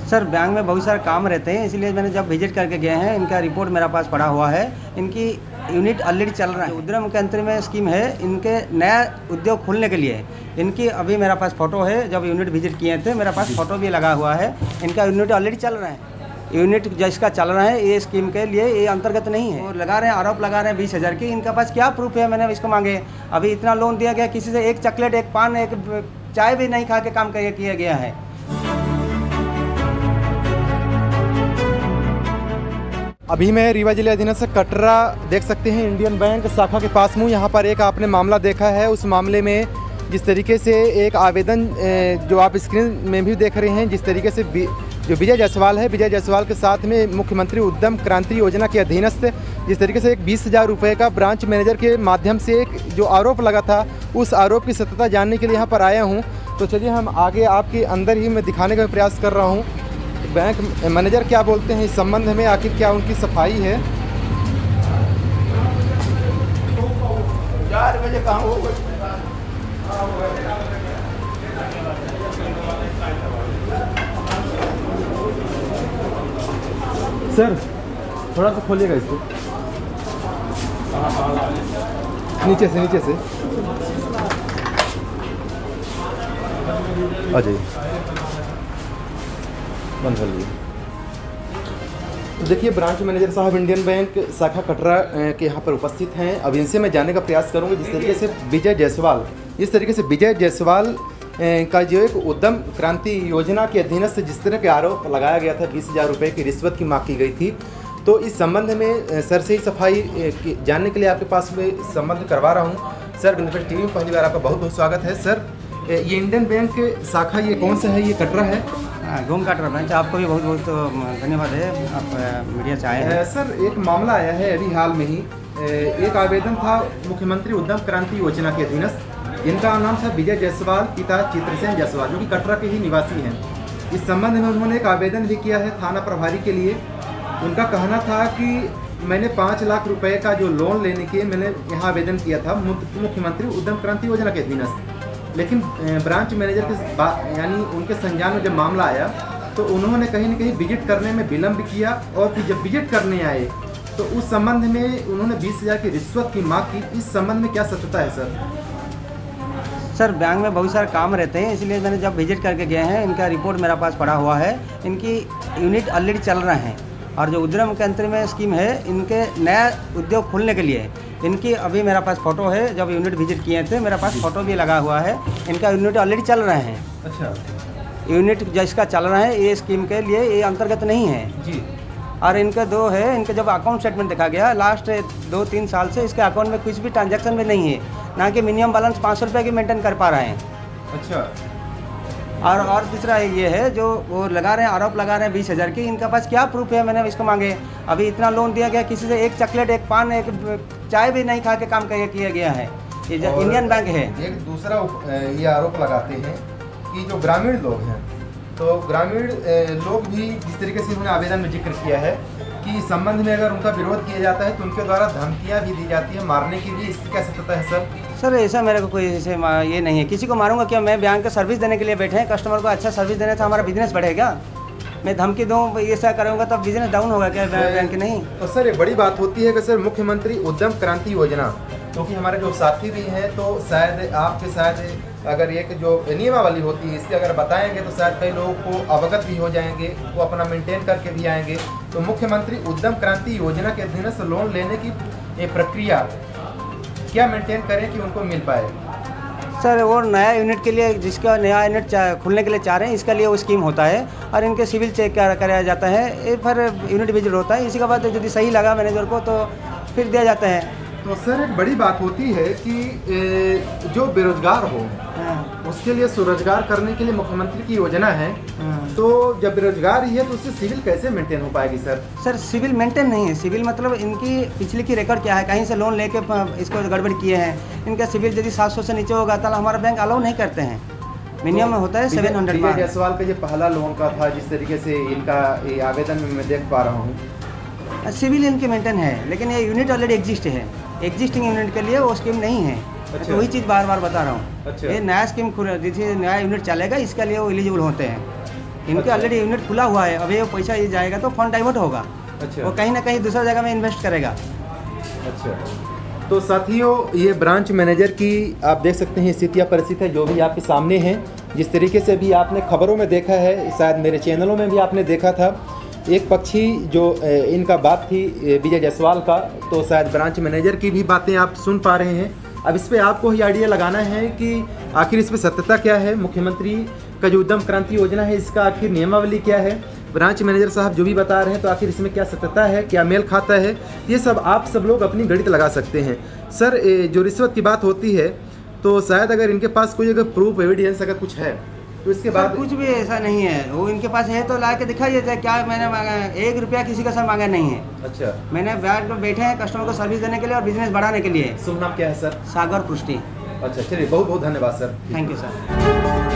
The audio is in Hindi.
सर बैंक में बहुत सारे काम रहते हैं, इसलिए मैंने जब विजिट करके गए हैं, इनका रिपोर्ट मेरा पास पड़ा हुआ है। इनकी यूनिट ऑलरेडी चल रहा है। उद्यम मुख्यमंत्री में स्कीम है, इनके नया उद्योग खोलने के लिए। इनकी अभी मेरा पास फ़ोटो है, जब यूनिट विजिट किए थे मेरा पास फ़ोटो भी लगा हुआ है। इनका यूनिट ऑलरेडी चल रहा है। यूनिट जिसका चल रहा है ये स्कीम के लिए ये अंतर्गत नहीं है। और लगा रहे हैं, आरोप लगा रहे हैं 20,000 की। इनका पास क्या प्रूफ है? मैंने इसको मांगे, अभी इतना लोन दिया गया, किसी से एक चॉकलेट, एक पान, एक चाय भी नहीं खा के काम किया गया है। अभी मैं रीवा जिले अधीनस्थ कटरा देख सकते हैं, इंडियन बैंक शाखा के पास हूँ। यहाँ पर एक आपने मामला देखा है, उस मामले में जिस तरीके से एक आवेदन जो आप स्क्रीन में भी देख रहे हैं, जिस तरीके से जो विजय जायसवाल है, विजय जायसवाल के साथ में मुख्यमंत्री उद्यम क्रांति योजना के अधीनस्थ जिस तरीके से एक 20,000 रुपये का ब्रांच मैनेजर के माध्यम से एक जो आरोप लगा था, उस आरोप की सत्यता जानने के लिए यहाँ पर आया हूँ। तो चलिए हम आगे आपके अंदर ही मैं दिखाने का प्रयास कर रहा हूँ बैंक मैनेजर क्या बोलते हैं इस संबंध में, आखिर क्या उनकी सफाई है। 4 बजे कहाँ हो गए? सर थोड़ा सा खोलिएगा इसको, नीचे से आ जाइए, बंद कर लिए। तो देखिए ब्रांच मैनेजर साहब इंडियन बैंक शाखा कटरा के यहाँ पर उपस्थित हैं। अब इनसे मैं जानने का प्रयास करूँगा जिस तरीके से विजय जायसवाल का जो एक उद्यम क्रांति योजना के अधीनस्थ जिस तरह के आरोप लगाया गया था, 20,000 रुपये की रिश्वत की मांग की गई थी, तो इस संबंध में सर से ही सफाई जानने के लिए आपके पास में संबंध करवा रहा हूँ। सर बेनिफिट टीवी में पहली बार आपका बहुत बहुत स्वागत है। सर ये इंडियन बैंक शाखा ये कौन सा है? ये कटरा है, घूम कटरा ब्रांच। आपको भी बहुत बहुत धन्यवाद है, आप मीडिया से आए हैं। सर एक मामला आया है अभी हाल में ही, एक आवेदन था मुख्यमंत्री उद्यम क्रांति योजना के अधीनस्थ। इनका नाम था विजय जायसवाल, पिता चित्रसेन जायसवाल, जो कि कटरा के ही निवासी हैं। इस संबंध में उन्होंने एक आवेदन भी किया है थाना प्रभारी के लिए। उनका कहना था कि मैंने 5 लाख रुपए का जो लोन लेने के मैंने यहाँ आवेदन किया था मुख्यमंत्री उद्यम क्रांति योजना के अधीनस्थ, लेकिन ब्रांच मैनेजर के यानी उनके संज्ञान में जब मामला आया तो उन्होंने कहीं न कहीं विजिट करने में विलम्ब किया, और फिर जब विजिट करने आए तो उस संबंध में उन्होंने 20,000 की रिश्वत की मांग की। इस संबंध में क्या सत्यता है सर? सर बैंक में बहुत सारे काम रहते हैं, इसलिए मैंने जब विजिट करके गए हैं, इनका रिपोर्ट मेरा पास पड़ा हुआ है। इनकी यूनिट ऑलरेडी चल रहा है, और जो उद्यम मुख्यमंत्री में स्कीम है, इनके नया उद्योग खोलने के लिए। इनकी अभी मेरा पास फ़ोटो है, जब यूनिट विजिट किए थे मेरा पास फ़ोटो भी लगा हुआ है। इनका यूनिट ऑलरेडी चल रहा है। अच्छा, यूनिट जिसका चल रहा है ये स्कीम के लिए ये अंतर्गत नहीं है जी। और इनके 2 है। इनके जब अकाउंट स्टेटमेंट देखा गया लास्ट 2-3 साल से, इसके अकाउंट में कुछ भी ट्रांजैक्शन में नहीं है, ना कि मिनिमम बैलेंस 500 रुपये की मेंटेन कर पा रहे हैं। अच्छा, और दूसरा ये है जो वो लगा रहे हैं, आरोप लगा रहे हैं 20,000 की। इनका पास क्या प्रूफ है? मैंने इसको मांगे, अभी इतना लोन दिया गया, किसी से एक चॉकलेट, एक पान, एक चाय भी नहीं खा के काम किया गया है। ये इंडियन बैंक है। एक दूसरा ये आरोप लगाते हैं कि जो ग्रामीण लोग हैं, तो ग्रामीण लोग भी जिस तरीके से उन्होंने आवेदन में जिक्र किया है कि इस संबंध में अगर उनका विरोध किया जाता है तो उनके द्वारा धमकियां भी दी जाती है मारने के लिए। इसकी क्या सत्यता है सर? सर ऐसा मेरे को कोई ऐसे ये नहीं है, किसी को मारूंगा क्या? मैं बैंक का सर्विस देने के लिए बैठे हैं, कस्टमर को अच्छा सर्विस देने से हमारा बिजनेस बढ़ेगा। मैं धमकी दूँ, ऐसा करूँगा तब बिजनेस डाउन होगा क्या बैंक? नहीं। तो सर ये बड़ी बात होती है कि सर मुख्यमंत्री उद्यम क्रांति योजना, क्योंकि हमारे जो साथी भी हैं, तो शायद आपके शायद अगर एक जो नियमावली होती है इसकी अगर बताएंगे तो शायद कई लोगों को अवगत भी हो जाएंगे, वो अपना मेंटेन करके भी आएंगे। तो मुख्यमंत्री उद्यम क्रांति योजना के अधीन लोन लेने की ये प्रक्रिया क्या मेंटेन करें कि उनको मिल पाए? सर वो नया यूनिट के लिए, जिसका नया यूनिट खुलने के लिए चाह रहे हैं, इसका लिए वो स्कीम होता है और इनके सिविल चेक कराया जाता है, फिर यूनिट विजिट होता है। इसी के बाद यदि सही लगा मैनेजर को तो फिर दिया जाता है। तो सर एक बड़ी बात होती है कि जो बेरोजगार हो उसके लिए स्वरोजगार करने के लिए मुख्यमंत्री की योजना है, तो जब बेरोजगार ही है तो उससे सिविल कैसे मेंटेन हो पाएगी सर? सर सिविल मेंटेन नहीं है। सिविल मतलब इनकी पिछले की रिकॉर्ड क्या है, कहीं से लोन लेके इसको गड़बड़ किए हैं। इनका सिविल यदि 700 से नीचे होगा तो हमारा बैंक अलाउ नहीं करते हैं। मिनिमम में होता है 700। विजय जायसवाल का ये पहला लोन का था, जिस तरीके से इनका ये आवेदन में मैं देख पा रहा हूँ। सिविल इनके मेंटेन है, लेकिन ये यूनिट ऑलरेडी एग्जिस्ट है। एग्जिस्टिंग यूनिट के लिए वो स्कीम नहीं है। अच्छा। तो वही चीज़ बार बार बता रहा हूँ। अच्छा। ये नया स्कीम जैसे नया यूनिट चलेगा, इसके लिए वो एलिजिबल होते हैं। इनके ऑलरेडी यूनिट खुला हुआ है, अब ये पैसा ये जाएगा तो फंड डाइवर्ट होगा, अच्छा वो कहीं ना कहीं दूसरा जगह में इन्वेस्ट करेगा। अच्छा, तो साथियों ये ब्रांच मैनेजर की आप देख सकते हैं स्थितियाँ परिस्थितियाँ जो भी आपके सामने हैं, जिस तरीके से भी आपने खबरों में देखा है, शायद मेरे चैनलों में भी आपने देखा था। एक पक्षी जो इनका बात थी विजय जायसवाल का, तो शायद ब्रांच मैनेजर की भी बातें आप सुन पा रहे हैं। अब इस पर आपको ही आइडिया लगाना है कि आखिर इस पर सत्यता क्या है, मुख्यमंत्री का जो उद्यम क्रांति योजना है इसका आखिर नियमावली क्या है, ब्रांच मैनेजर साहब जो भी बता रहे हैं तो आखिर इसमें क्या सत्यता है, क्या मेल खाता है, ये सब आप सब लोग अपनी गणित लगा सकते हैं। सर जो रिश्वत की बात होती है तो शायद अगर इनके पास कोई अगर प्रूफ एविडेंस अगर कुछ है तो इसके बाद कुछ भी ऐसा नहीं है, वो इनके पास है तो ला के दिखाइए जाए, क्या मैंने मांगा है, 1 रुपया किसी का सर मांगा नहीं है। अच्छा, मैंने बैंक में बैठे हैं कस्टमर को सर्विस देने के लिए और बिजनेस बढ़ाने के लिए। शुभ नाम क्या है सर? सागर पृष्टि। अच्छा, चलिए बहुत बहुत धन्यवाद सर। Thank you sir.